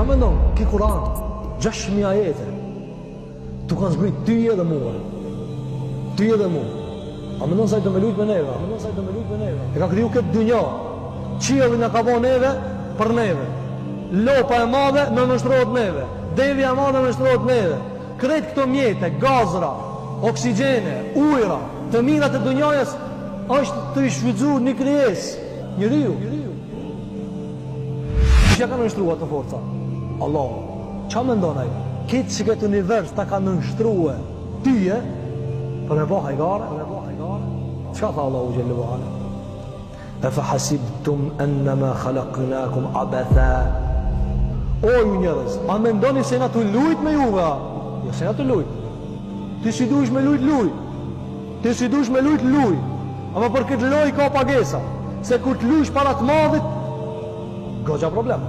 Qa me ndonë, ki Kur'an 6.000 ajete tu kanë zbrit ty edhe mua. Ty edhe mua. A me ndonë sa i të me lujt me neve? E ka kriju këtë dynja. Qielli na ka bo neve për neve. Lopa e madhe në nështrohet neve. Devja e madhe në nështrohet neve. Kretë këto mjete, gazra, oksigene, ujra, të mirat e dynjajës është të i shfrytzuar një krijes, njeriu. Çka ka nështruar të forca? Allah. Qa me ndonë ai? Këtë që këtë univers ta ka nështruar tyje për me bo hajgare. Qa tha Allahu Gjellu Ala? E fa hasibtum ennama khalaqnakum abatha. O ju njerëz, a me ndoni se na të lujt me juve? Jo, se na të lujt. Ti si duesh me lujt luj. Ti si duesh me lujt luj. Ama për këtë loj ka pagesa. Se kur të lujsh para të madhit, goxha problem.